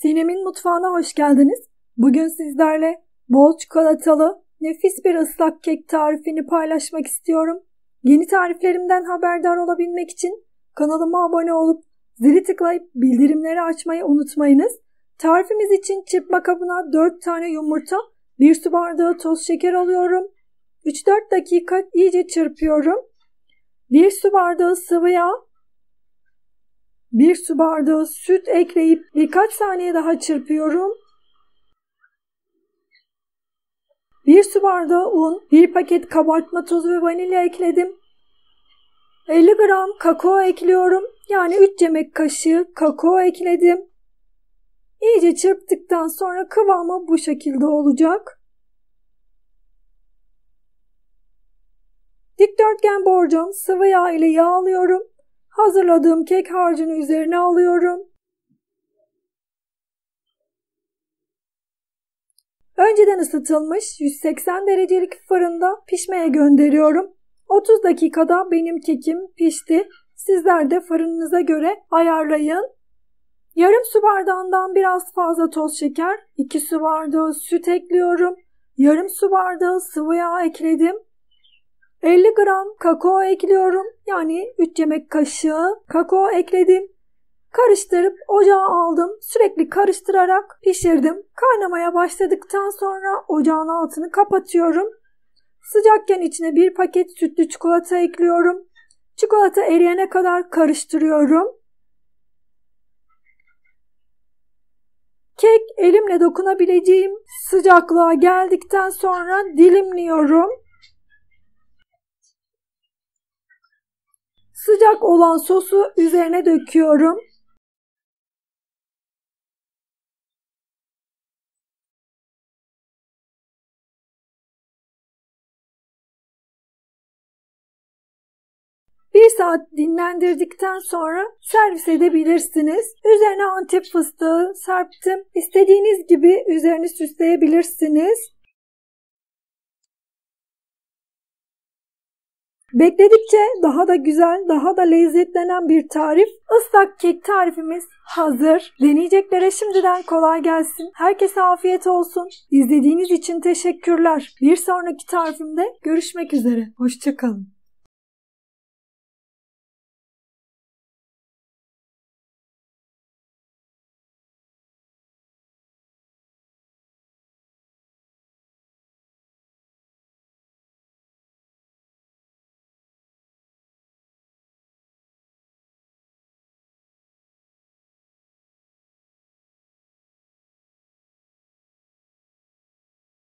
Sinem'in mutfağına hoş geldiniz. Bugün sizlerle bol çikolatalı, nefis bir ıslak kek tarifini paylaşmak istiyorum. Yeni tariflerimden haberdar olabilmek için kanalıma abone olup zili tıklayıp bildirimleri açmayı unutmayınız. Tarifimiz için çırpma kabına 4 tane yumurta, 1 su bardağı toz şeker alıyorum. 3-4 dakika iyice çırpıyorum. 1 su bardağı sıvı yağ, 1 su bardağı süt ekleyip birkaç saniye daha çırpıyorum. 1 su bardağı un, 1 paket kabartma tozu ve vanilya ekledim. 50 gram kakao ekliyorum. Yani 3 yemek kaşığı kakao ekledim. İyice çırptıktan sonra kıvamı bu şekilde olacak. Dikdörtgen borcam sıvı yağ ile yağlıyorum. Hazırladığım kek harcını üzerine alıyorum. Önceden ısıtılmış 180 derecelik fırında pişmeye gönderiyorum. 30 dakikada benim kekim pişti. Sizler de fırınınıza göre ayarlayın. Yarım su bardağından biraz fazla toz şeker, 2 su bardağı süt ekliyorum. Yarım su bardağı sıvı yağ ekledim. 50 gram kakao ekliyorum. Yani 3 yemek kaşığı kakao ekledim. Karıştırıp ocağa aldım. Sürekli karıştırarak pişirdim. Kaynamaya başladıktan sonra ocağın altını kapatıyorum. Sıcakken içine 1 paket sütlü çikolata ekliyorum. Çikolata eriyene kadar karıştırıyorum. Kek elimle dokunabileceğim sıcaklığa geldikten sonra dilimliyorum. Sıcak olan sosu üzerine döküyorum. Bir saat dinlendirdikten sonra servis edebilirsiniz. Üzerine Antep fıstığı serptim. İstediğiniz gibi üzerini süsleyebilirsiniz. Bekledikçe daha da güzel, daha da lezzetlenen bir tarif. Islak kek tarifimiz hazır. Deneyeceklere şimdiden kolay gelsin. Herkese afiyet olsun. İzlediğiniz için teşekkürler. Bir sonraki tarifimde görüşmek üzere. Hoşça kalın.